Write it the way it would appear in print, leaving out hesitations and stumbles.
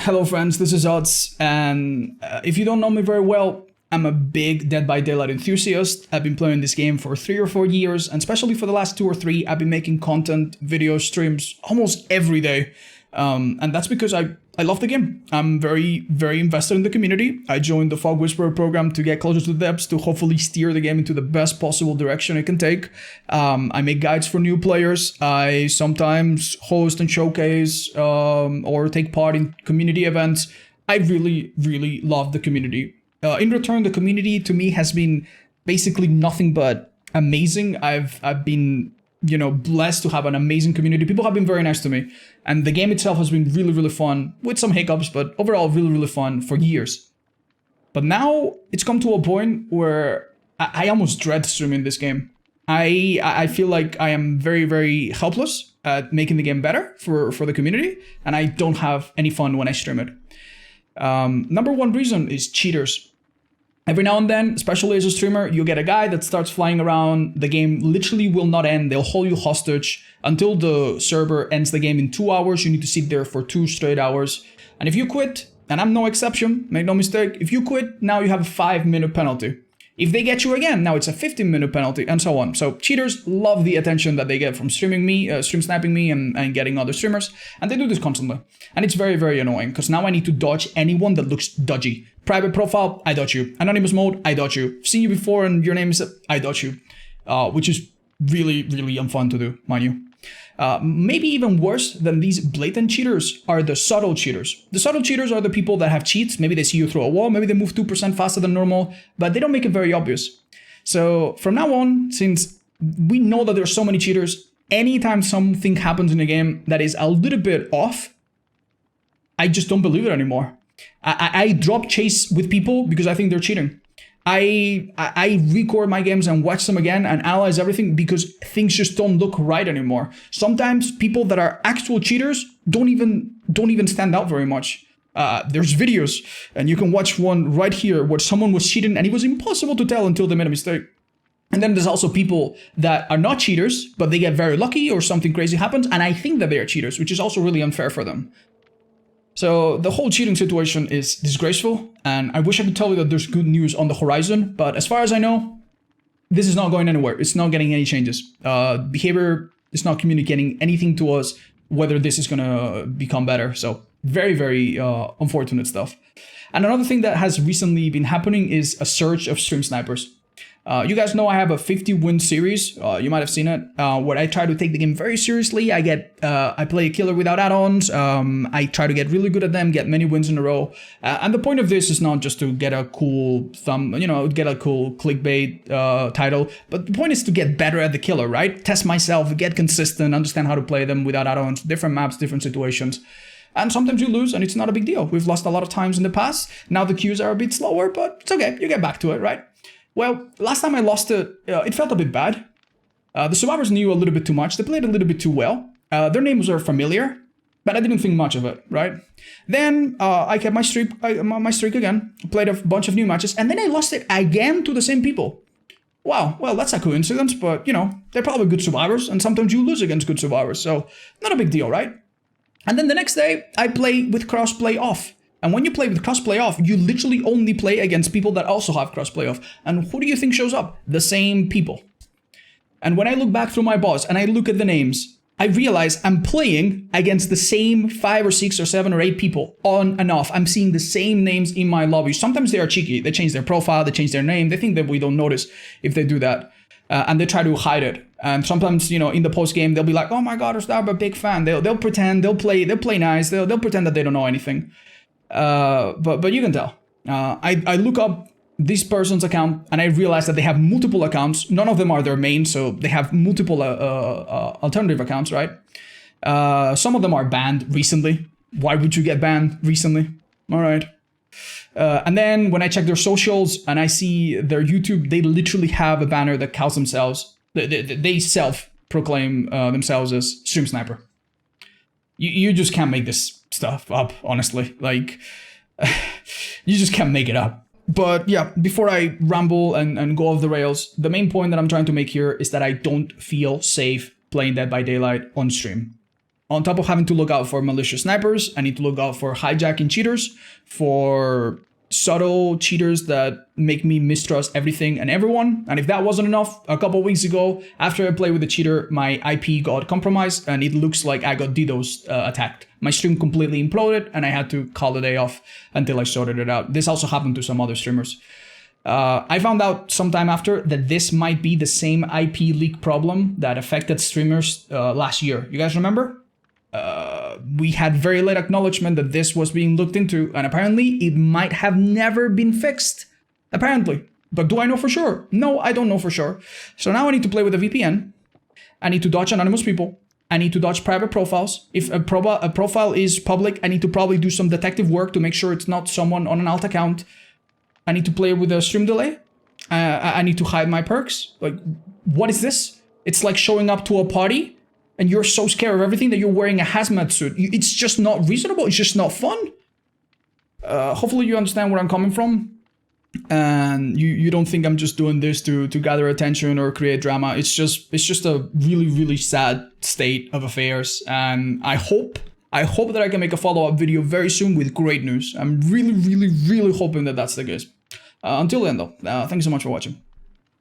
Hello friends, this is Odds, and if you don't know me very well, I'm a big Dead by Daylight enthusiast. I've been playing this game for 3 or 4 years, and especially for the last 2 or 3, I've been making content, video streams almost every day. And that's because I love the game. I'm very invested in the community. I joined the Fog Whisperer program to get closer to the depths, to hopefully steer the game into the best possible direction it can take. I make guides for new players. I sometimes host and showcase or take part in community events. I really love the community. In return, the community to me has been basically nothing but amazing. I've been blessed to have an amazing community. People have been very nice to me. And the game itself has been really fun, with some hiccups, but overall really fun for years. But now it's come to a point where I almost dread streaming this game. I feel like I am very helpless at making the game better for the community, and I don't have any fun when I stream it. Number one reason is cheaters. Every now and then, especially as a streamer, you get a guy that starts flying around. The game literally will not end. They'll hold you hostage until the server ends the game in 2 hours. You need to sit there for 2 straight hours. And if you quit, and I'm no exception, make no mistake, if you quit, now you have a 5-minute penalty. If they get you again, now it's a 15-minute penalty, and so on. So cheaters love the attention that they get from stream sniping me and getting other streamers, and they do this constantly. And it's very annoying, because now I need to dodge anyone that looks dodgy. Private profile, I dodge you. Anonymous mode, I dodge you. Seen you before and your name is, I dodge you. Which is really unfun to do, mind you. Maybe even worse than these blatant cheaters are the subtle cheaters. The subtle cheaters are the people that have cheats. Maybe they see you through a wall, maybe they move 2% faster than normal, but they don't make it very obvious. So from now on, since we know that there's so many cheaters, anytime something happens in a game that is a little bit off, I just don't believe it anymore. I drop chase with people because I think they're cheating. I record my games and watch them again and analyze everything because things just don't look right anymore. Sometimes people that are actual cheaters don't even stand out very much. There's videos, and you can watch one right here where someone was cheating and it was impossible to tell until they made a mistake. And then there's also people that are not cheaters, but they get very lucky or something crazy happens, and I think that they are cheaters, which is also really unfair for them. So the whole cheating situation is disgraceful, and I wish I could tell you that there's good news on the horizon, but as far as I know, this is not going anywhere. It's not getting any changes. Behavior is not communicating anything to us, whether this is gonna become better. So very unfortunate stuff. And another thing that has recently been happening is a surge of stream snipers. You guys know I have a 50-win series, you might have seen it, where I try to take the game very seriously. I play a killer without add-ons, I try to get really good at them, get many wins in a row. And the point of this is not just to get a cool get a cool clickbait title, but the point is to get better at the killer, right? Test myself, get consistent, understand how to play them without add-ons, different maps, different situations. And sometimes you lose, and it's not a big deal. We've lost a lot of times in the past. Now the queues are a bit slower, but it's okay, you get back to it, right? Well, last time I lost it, it felt a bit bad. The survivors knew a little bit too much. They played a little bit too well. Their names were familiar, but I didn't think much of it, right? Then I kept my streak again, played a bunch of new matches, and then I lost it again to the same people. Wow, well, that's a coincidence, but they're probably good survivors, and sometimes you lose against good survivors, so not a big deal, right? And then the next day, I play with crossplay off. And when you play with crossplay off, you literally only play against people that also have crossplay off. And who do you think shows up? The same people. And when I look back through my boss and I look at the names, I realize I'm playing against the same 5 or 6 or 7 or 8 people on and off. I'm seeing the same names in my lobby. Sometimes they are cheeky. They change their profile, they change their name. They think that we don't notice if they do that. And they try to hide it. And sometimes, in the post game, they'll be like, "Oh my God, Otzdarva, big fan." They'll pretend, they'll play nice. They'll pretend that they don't know anything. But you can tell. I look up this person's account and I realize that they have multiple accounts. None of them are their main, so they have multiple alternative accounts, right? Some of them are banned recently. Why would you get banned recently? All right. And then when I check their socials and I see their YouTube, they literally have a banner that calls themselves, they self-proclaim themselves as stream sniper. You just can't make this stuff up, honestly. Like, you just can't make it up. But yeah, before I ramble and go off the rails, the main point that I'm trying to make here is that I don't feel safe playing Dead by Daylight on stream. On top of having to look out for malicious snipers, I need to look out for hijacking cheaters, for subtle cheaters that make me mistrust everything and everyone. And if that wasn't enough, a couple weeks ago, after I played with the cheater, my IP got compromised and it looks like I got DDoS attacked. My stream completely imploded and I had to call the day off until I sorted it out. This also happened to some other streamers. I found out sometime after that this might be the same IP leak problem that affected streamers last year. You guys remember? We had very late acknowledgement that this was being looked into, and apparently it might have never been fixed. Apparently. But do I know for sure? No, I don't know for sure. So now I need to play with a VPN. I need to dodge anonymous people. I need to dodge private profiles. If a profile is public, I need to probably do some detective work to make sure it's not someone on an alt account. I need to play with a stream delay. I need to hide my perks. Like, what is this? It's like showing up to a party and you're so scared of everything that you're wearing a hazmat suit. It's just not reasonable. It's just not fun. Hopefully you understand where I'm coming from. And you don't think I'm just doing this to gather attention or create drama. It's just a really, really sad state of affairs. And I hope that I can make a follow-up video very soon with great news. I'm really, really, really hoping that that's the case. Until then though, thank you so much for watching.